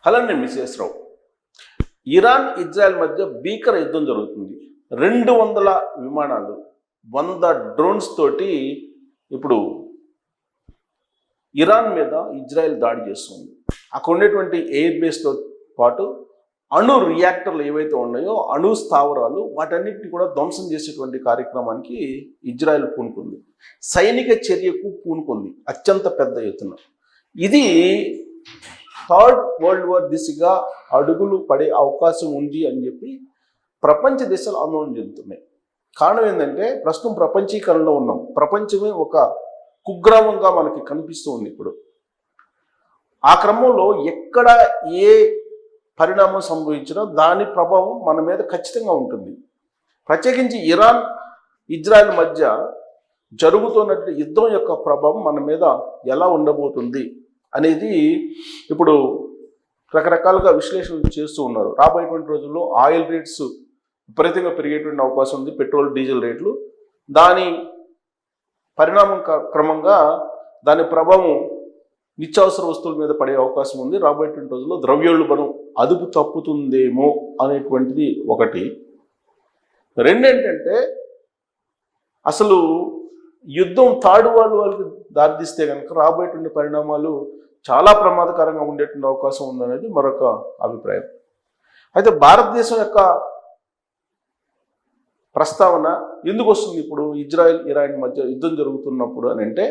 Hello, నేను Mrs రావు. Iran Israel మధ్య భీకర యుద్ధం జరుగుతుంది. 200 విమానాలు 100 డ్రోన్స్ తోటి ఇప్పుడు ఇరాన్ మీద ఇజ్రాయెల్ దాడి చేస్తుంది. అక్కడ ఉండేటువంటి ఎయిర్ బేస్తో పాటు అణు రియాక్టర్లు ఏవైతే ఉన్నాయో అణు స్థావరాలు వాటన్నిటిని కూడా ధ్వంసం చేసేటువంటి కార్యక్రమానికి ఇజ్రాయెల్ పూనుకుంది. సైనిక చర్యకు పూనుకుంది అత్యంత పెద్ద ఎత్తున. ఇది థర్డ్ వరల్డ్ వార్ దిశగా అడుగులు పడే అవకాశం ఉంది అని చెప్పి ప్రపంచ దేశాలు ఆందోళన చెందుతున్నాయి. కారణం ఏంటంటే ప్రస్తుతం ప్రపంచీకరణలో ఉన్నాం. ప్రపంచమే ఒక కుగ్రామంగా మనకి కనిపిస్తూ ఉంది ఇప్పుడు. ఆ క్రమంలో ఎక్కడ ఏ పరిణామం సంభవించినా దాని ప్రభావం మన మీద ఖచ్చితంగా ఉంటుంది. ప్రత్యేకించి ఇరాన్ ఇజ్రాయెల్ మధ్య జరుగుతున్నటువంటి యుద్ధం యొక్క ప్రభావం మన మీద ఎలా ఉండబోతుంది అనేది ఇప్పుడు రకరకాలుగా విశ్లేషణలు చేస్తూ ఉన్నారు. రాబోయేటువంటి రోజుల్లో ఆయిల్ రేట్స్ విపరీతంగా పెరిగేటువంటి అవకాశం ఉంది, పెట్రోల్ డీజిల్ రేట్లు. దాని పరిణామం క్రమంగా దాని ప్రభావం నిత్యావసర వస్తువుల మీద పడే అవకాశం ఉంది. రాబోయేటువంటి రోజుల్లో ద్రవ్యోల్బణం అదుపు తప్పుతుందేమో అనేటువంటిది ఒకటి. రెండేంటంటే అసలు యుద్ధం తాడు వాళ్ళకి దారితీస్తే కనుక రాబోయేటువంటి పరిణామాలు చాలా ప్రమాదకరంగా ఉండేటువంటి అవకాశం ఉందనేది మరొక అభిప్రాయం. అయితే భారతదేశం యొక్క ప్రస్తావన ఎందుకు వస్తుంది ఇప్పుడు ఇజ్రాయెల్ ఇరాన్ మధ్య యుద్ధం జరుగుతున్నప్పుడు అని అంటే,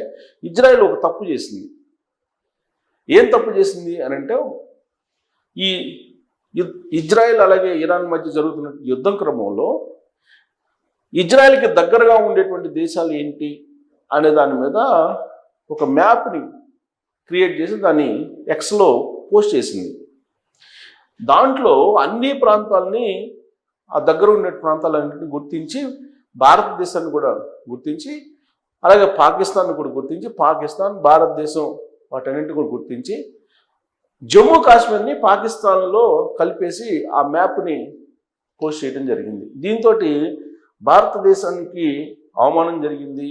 ఇజ్రాయెల్ ఒక తప్పు చేసింది. ఏం తప్పు చేసింది అని అంటే, ఈ ఇజ్రాయెల్ అలాగే ఇరాన్ మధ్య జరుగుతున్న యుద్ధం క్రమంలో ఇజ్రాయెల్కి దగ్గరగా ఉండేటువంటి దేశాలు ఏంటి అనే దాని మీద ఒక మ్యాప్ని క్రియేట్ చేసి దాన్ని ఎక్స్లో పోస్ట్ చేసింది. దాంట్లో అన్ని ప్రాంతాలని, ఆ దగ్గర ఉండే ప్రాంతాలన్నింటినీ గుర్తించి భారతదేశాన్ని కూడా గుర్తించి, అలాగే పాకిస్తాన్ని కూడా గుర్తించి, పాకిస్తాన్ భారతదేశం వాటన్నింటిని కూడా గుర్తించి జమ్మూ కాశ్మీర్ని పాకిస్తాన్లో కలిపేసి ఆ మ్యాప్ని పోస్ట్ చేయడం జరిగింది. దీంతో భారతదేశానికి అవమానం జరిగింది.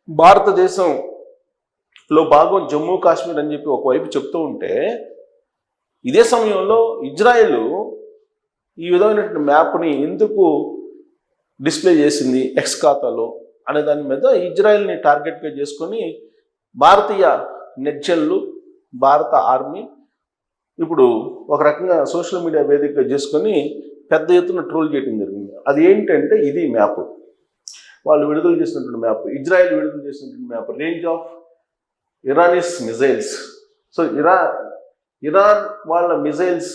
భారతదేశంలో భాగం జమ్మూ కాశ్మీర్ అని చెప్పి ఒకవైపు చెప్తూ ఉంటే, ఇదే సమయంలో ఇజ్రాయెల్ ఈ విధమైనటువంటి మ్యాప్ని ఎందుకు డిస్ప్లే చేసింది ఎక్స్ ఖాతాలో అనే దాని మీద ఇజ్రాయెల్ని టార్గెట్గా చేసుకొని భారతీయ నెట్జన్లు, భారత ఆర్మీ ఇప్పుడు ఒక రకంగా సోషల్ మీడియా వేదికగా చేసుకొని పెద్ద ఎత్తున ట్రోల్ చేయడం జరిగింది. అది ఏంటంటే, ఇది మ్యాప్, వాళ్ళు విడుదల చేసినటువంటి మ్యాప్, ఇజ్రాయెల్ విడుదల చేసినటువంటి map, range of Iranian missiles. So Iran వాళ్ళ మిజైల్స్,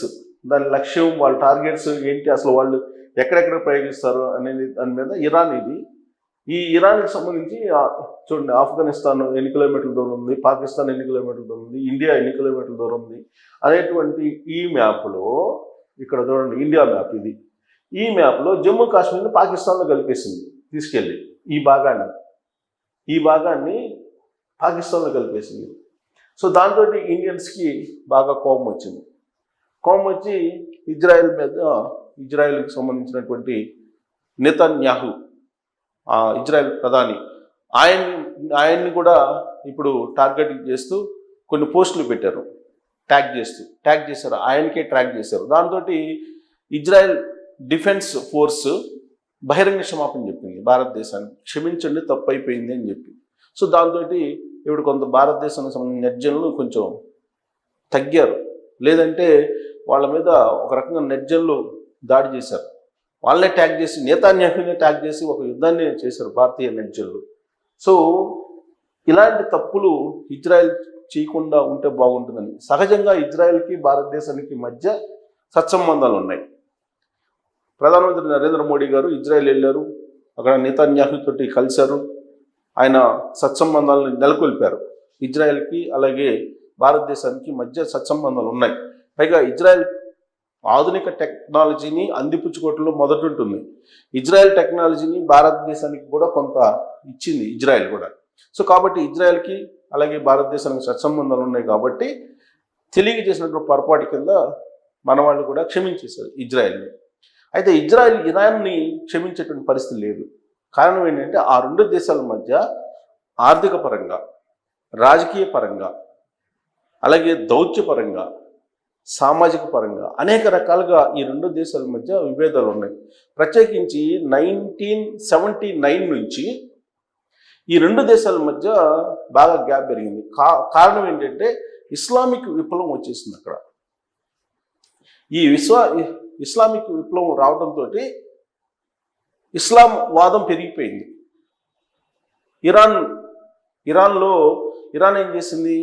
దాని లక్ష్యం, వాళ్ళ టార్గెట్స్ ఏంటి, అసలు వాళ్ళు ఎక్కడెక్కడ ప్రయోగిస్తారు అనేది దాని మీద ఇరాన్ ఇది. ఈ ఇరాన్కి సంబంధించి చూడండి, ఆఫ్ఘనిస్తాన్ ఎన్ని కిలోమీటర్ల దూరం ఉంది, పాకిస్తాన్ ఎన్ని కిలోమీటర్ల దూరం ఉంది, ఇండియా ఎన్ని కిలోమీటర్ల దూరం ఉంది అనేటువంటి ఈ మ్యాప్లో ఇక్కడ చూడండి, ఇండియా మ్యాప్ ఇది. ఈ మ్యాప్లో జమ్మూ కాశ్మీర్ని పాకిస్తాన్లో కలిపేసింది, తీసుకెళ్ళి ఈ భాగాన్ని పాకిస్తాన్లో కలిపేసింది. సో దాంతో ఇండియన్స్కి బాగా కోపం వచ్చింది. కోపం వచ్చి ఇజ్రాయెల్కి సంబంధించినటువంటి నెతన్యాహు, ఇజ్రాయెల్ ప్రధాని, ఆయన్ని కూడా ఇప్పుడు టార్గెటింగ్ చేస్తూ కొన్ని పోస్టులు పెట్టారు, ట్యాగ్ చేశారు, ఆయనకే ట్రాక్ చేశారు. దాంతో ఇజ్రాయెల్ డిఫెన్స్ ఫోర్స్ బహిరంగ క్షమాపణ చెప్పింది భారతదేశానికి, క్షమించండి తప్పు అయిపోయింది అని చెప్పి. సో దాంతో ఇప్పుడు కొంత భారతదేశానికి సంబంధించిన నెట్జన్లు కొంచెం తగ్గారు. లేదంటే వాళ్ళ మీద ఒక రకంగా నెట్జన్లు దాడి చేశారు, వాళ్ళనే ట్యాగ్ చేసి, నేతాన్యాహునే ట్యాగ్ చేసి ఒక యుద్ధాన్ని చేశారు భారతీయ నెట్జన్లు. సో ఇలాంటి తప్పులు ఇజ్రాయెల్ చేయకుండా ఉంటే బాగుంటుందని, సహజంగా ఇజ్రాయెల్కి భారతదేశానికి మధ్య సత్సంబంధాలు ఉన్నాయి. ప్రధానమంత్రి నరేంద్ర మోడీ గారు ఇజ్రాయెల్ వెళ్ళారు, అక్కడ నెతన్యాహుతోటి కలిశారు, ఆయన సత్సంబంధాలను నెలకొల్పారు. ఇజ్రాయెల్కి అలాగే భారతదేశానికి మధ్య సత్సంబంధాలు ఉన్నాయి. పైగా ఇజ్రాయెల్ ఆధునిక టెక్నాలజీని అందిపుచ్చుకోవటంలో మొదటుంటుంది. ఇజ్రాయెల్ టెక్నాలజీని భారతదేశానికి కూడా కొంత ఇచ్చింది ఇజ్రాయెల్ కూడా. సో కాబట్టి ఇజ్రాయెల్కి అలాగే భారతదేశానికి సత్సంబంధాలు ఉన్నాయి కాబట్టి తెలియక చేసినటువంటి పొరపాటు కింద మన వాళ్ళు కూడా క్షమించేశారు ఇజ్రాయెల్ని. అయితే ఇజ్రాయెల్ ఇరాన్ని క్షమించేటువంటి పరిస్థితి లేదు. కారణం ఏంటంటే, ఆ రెండు దేశాల మధ్య ఆర్థిక పరంగా, రాజకీయ పరంగా, అలాగే దౌత్యపరంగా సామాజిక పరంగా అనేక రకాలుగా ఈ రెండు దేశాల మధ్య విభేదాలు ఉన్నాయి. ప్రత్యేకించి 1979 నుంచి ఈ రెండు దేశాల మధ్య బాగా గ్యాప్ పెరిగింది. కారణం ఏంటంటే ఇస్లామిక్ విప్లవం వచ్చేసింది అక్కడ. ఈ ఇస్లామిక్ విప్లవం రావడంతో ఇస్లాం వాదం పెరిగిపోయింది. ఇరాన్ ఏం చేసింది,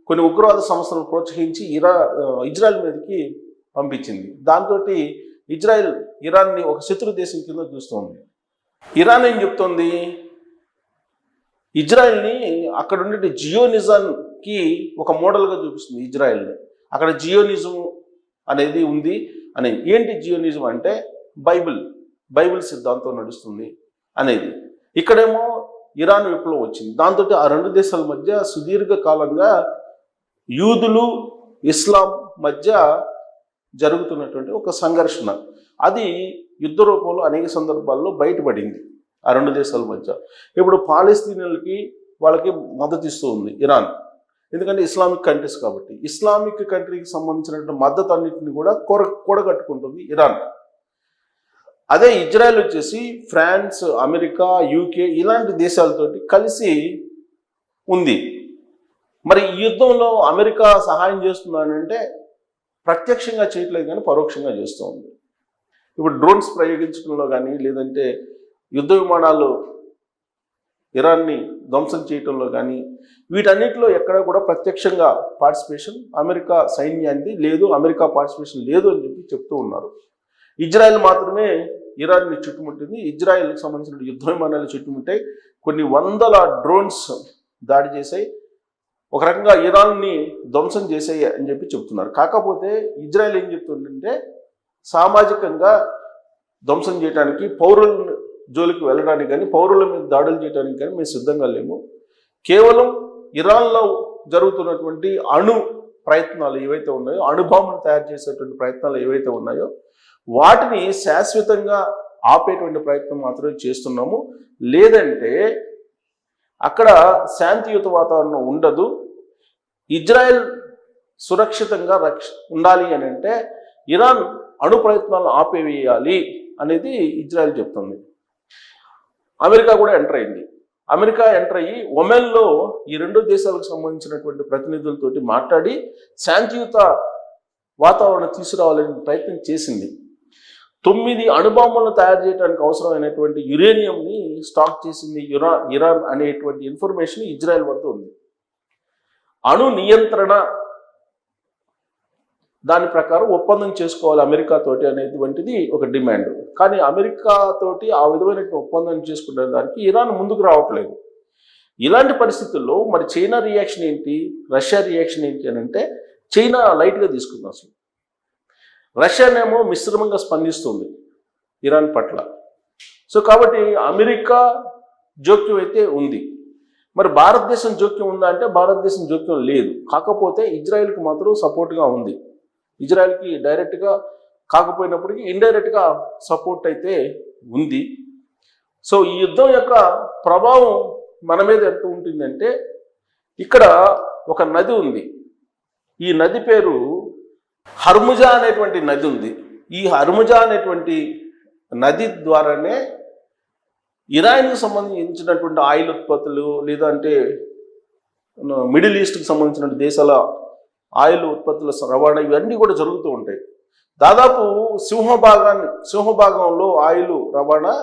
కొన్ని ఉగ్రవాద సంస్థలను ప్రోత్సహించి ఇజ్రాయెల్ మీదకి పంపించింది. దాంతో ఇరాన్ని ఒక శత్రు దేశం కింద చూస్తుంది. ఇరాన్ ఏం చెప్తోంది, ఇజ్రాయెల్ని అక్కడ ఉండే జియోనిజంకి ఒక మోడల్గా చూపిస్తుంది. ఇజ్రాయెల్ని అక్కడ జియోనిజం అనేది ఉంది అని. ఏంటి జియోనిజం అంటే బైబిల్ సిద్ధాంతం నడుస్తుంది అనేది. ఇక్కడేమో ఇరాన్ విప్లవం వచ్చింది. దాంతో ఆ రెండు దేశాల మధ్య సుదీర్ఘ కాలంగా యూదులు ఇస్లాం మధ్య జరుగుతున్నటువంటి ఒక సంఘర్షణ, అది యుద్ధ రూపంలో అనేక సందర్భాల్లో బయటపడింది ఆ రెండు దేశాల మధ్య. ఇప్పుడు పాలస్తీనియన్లకి వాళ్ళకి మద్దతు ఇస్తూ ఉంది ఇరాన్, ఎందుకంటే ఇస్లామిక్ కంట్రీస్ కాబట్టి. ఇస్లామిక్ కంట్రీకి సంబంధించినటువంటి మద్దతు అన్నింటిని కూడా కూడగట్టుకుంటుంది ఇరాన్. అదే ఇజ్రాయెల్ వచ్చేసి ఫ్రాన్స్, అమెరికా, యూకే ఇలాంటి దేశాలతోటి కలిసి ఉంది. మరి ఈ యుద్ధంలో అమెరికా సహాయం చేస్తుందనంటే ప్రత్యక్షంగా చేయట్లేదు కానీ పరోక్షంగా చేస్తూ ఉంది. ఇప్పుడు డ్రోన్స్ ప్రయోగించడంలో కానీ, లేదంటే యుద్ధ విమానాలు ఇరాన్ని ధ్వంసం చేయటంలో కానీ, వీటన్నిటిలో ఎక్కడ కూడా ప్రత్యక్షంగా పార్టిసిపేషన్ అమెరికా సైన్యాన్ని లేదు, అమెరికా పార్టిసిపేషన్ లేదు అని చెప్తూ ఉన్నారు. ఇజ్రాయెల్ మాత్రమే ఇరాన్ని చుట్టుముట్టింది. ఇజ్రాయెల్కి సంబంధించిన యుద్ధ విమానాలు చుట్టుముట్టాయి. కొన్ని వందల డ్రోన్స్ దాడి చేశాయి. ఒక రకంగా ఇరాన్ని ధ్వంసం చేసాయి అని చెప్తున్నారు. కాకపోతే ఇజ్రాయెల్ ఏం చెప్తుందంటే సామాజికంగా ధ్వంసం చేయడానికి, పౌరుల జోలికి వెళ్ళడానికి కానీ, పౌరుల మీద దాడులు చేయడానికి కానీ మేము సిద్ధంగా లేము. కేవలం ఇరాన్లో జరుగుతున్నటువంటి అణు ప్రయత్నాలు ఏవైతే ఉన్నాయో, అణుబాంబులు తయారు చేసేటువంటి ప్రయత్నాలు ఏవైతే ఉన్నాయో వాటిని శాశ్వతంగా ఆపేటువంటి ప్రయత్నం మాత్రమే చేస్తున్నాము. లేదంటే అక్కడ శాంతియుత వాతావరణం ఉండదు. ఇజ్రాయెల్ సురక్షితంగా ఉండాలి అని అంటే ఇరాన్ అణు ప్రయత్నాలను ఆపేవేయాలి అనేది ఇజ్రాయెల్ చెప్తుంది. అమెరికా కూడా ఎంటర్ అయింది. అమెరికా ఎంటర్ అయ్యి ఒమెన్లో ఈ రెండు దేశాలకు సంబంధించినటువంటి ప్రతినిధులతోటి మాట్లాడి శాంతియుత వాతావరణం తీసుకురావాలని ప్రయత్నం చేసింది. 9 అణుబాంబులను తయారు చేయడానికి అవసరమైనటువంటి యురేనియంని స్టాక్ చేసింది ఇరాన్ అనేటువంటి ఇన్ఫర్మేషన్ ఇజ్రాయెల్ వద్ద ఉంది. అణు నియంత్రణ దాని ప్రకారం ఒప్పందం చేసుకోవాలి అమెరికాతోటి అనేటువంటిది ఒక డిమాండ్. కానీ అమెరికాతోటి ఆ విధమైన ఒప్పందం చేసుకునే దానికి ఇరాన్ ముందుకు రావట్లేదు. ఇలాంటి పరిస్థితుల్లో మరి చైనా రియాక్షన్ ఏంటి, రష్యా రియాక్షన్ ఏంటి అని అంటే చైనా లైట్గా తీసుకుంది. అసలు రష్యానేమో మిశ్రమంగా స్పందిస్తుంది ఇరాన్ పట్ల. సో కాబట్టి అమెరికా జోక్యం అయితే ఉంది. మరి భారతదేశం జోక్యం ఉందా అంటే భారతదేశం జోక్యం లేదు. కాకపోతే ఇజ్రాయెల్కి మాత్రం సపోర్ట్గా ఉంది. ఇజ్రాయెల్కి డైరెక్ట్గా కాకపోయినప్పటికీ ఇండైరెక్ట్గా సపోర్ట్ అయితే ఉంది. సో ఈ యుద్ధం యొక్క ప్రభావం మన మీద ఎంత ఉంటుందంటే, ఇక్కడ ఒక నది ఉంది. ఈ నది పేరు హర్ముజా అనేటువంటి నది ఉంది. ఈ హర్ముజా అనేటువంటి నది ద్వారానే ఇరాన్కి సంబంధించినటువంటి ఆయిల్ ఉత్పత్తులు, లేదంటే మిడిల్ ఈస్ట్కి సంబంధించిన దేశాల ఆయిల్ ఉత్పత్తుల రవాణా ఇవన్నీ కూడా జరుగుతూ ఉంటాయి. దాదాపు సింహభాగంలో ఆయిల్ రవాణా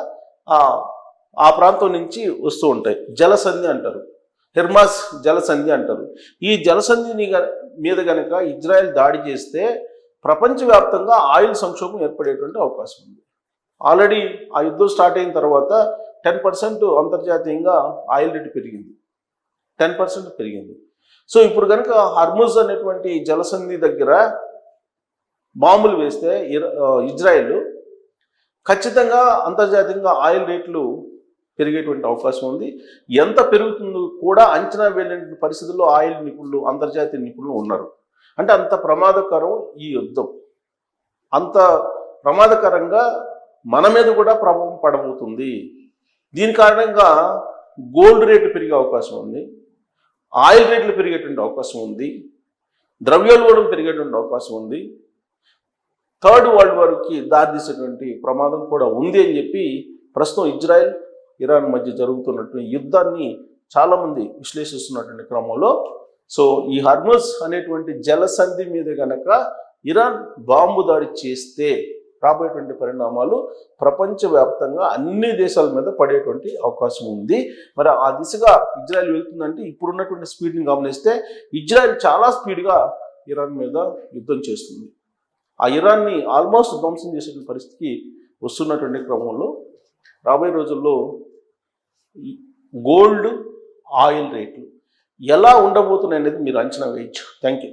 ఆ ప్రాంతం నుంచి వస్తూ ఉంటాయి. జలసంధి అంటారు, హెర్మాస్ జలసంధి అంటారు. ఈ జలసంధిని మీద కనుక ఇజ్రాయెల్ దాడి చేస్తే ప్రపంచవ్యాప్తంగా ఆయిల్ సంక్షోభం ఏర్పడేటువంటి అవకాశం ఉంది. ఆల్రెడీ ఆ యుద్ధం స్టార్ట్ అయిన తర్వాత 10% అంతర్జాతీయంగా ఆయిల్ రేటు పెరిగింది, 10% పెరిగింది. సో ఇప్పుడు కనుక హర్ముజ్ అనేటువంటి జలసంధి దగ్గర బాంబులు వేస్తే ఇజ్రాయెల్ ఖచ్చితంగా అంతర్జాతీయంగా ఆయిల్ రేట్లు పెరిగేటువంటి అవకాశం ఉంది. ఎంత పెరుగుతుందో కూడా అంచనా వేయలేని పరిస్థితుల్లో ఆయిల్ నిపుణులు, అంతర్జాతీయ నిపుణులు ఉన్నారు. అంటే అంత ప్రమాదకరం ఈ యుద్ధం. అంత ప్రమాదకరంగా మన మీద కూడా ప్రభావం పడబోతుంది. దీని కారణంగా గోల్డ్ రేట్లు పెరిగే అవకాశం ఉంది, ఆయిల్ రేట్లు పెరిగేటువంటి అవకాశం ఉంది. ద్రవ్యోల్బణం పెరిగేటువంటి అవకాశం ఉంది, థర్డ్ వరల్డ్ వార్కి దారితీసేటువంటి ప్రమాదం కూడా ఉంది అని చెప్పి ప్రస్తుతం ఇజ్రాయెల్ ఇరాన్ మధ్య జరుగుతున్నటువంటి యుద్ధాన్ని చాలామంది విశ్లేషిస్తున్నటువంటి క్రమంలో సో ఈ హర్మజ్ అనేటువంటి జలసంధి మీద కనుక ఇరాన్ బాంబు దాడి చేస్తే రాబోయేటువంటి పరిణామాలు ప్రపంచవ్యాప్తంగా అన్ని దేశాల మీద పడేటువంటి అవకాశం ఉంది. మరి ఆ దిశగా ఇజ్రాయెల్ వెళ్తుందంటే ఇప్పుడున్నటువంటి స్పీడ్ని గమనిస్తే ఇజ్రాయెల్ చాలా స్పీడ్గా ఇరాన్ మీద యుద్ధం చేస్తుంది. ఆ ఇరాన్ని ఆల్మోస్ట్ ధ్వంసం చేసే పరిస్థితికి వస్తున్నటువంటి క్రమంలో రాబోయే రోజుల్లో గోల్డ్, ఆయిల్ రేట్లు ఎలా ఉండబోతున్నాయి అనేది మీరు అంచనా వేయచ్చు. Thank you.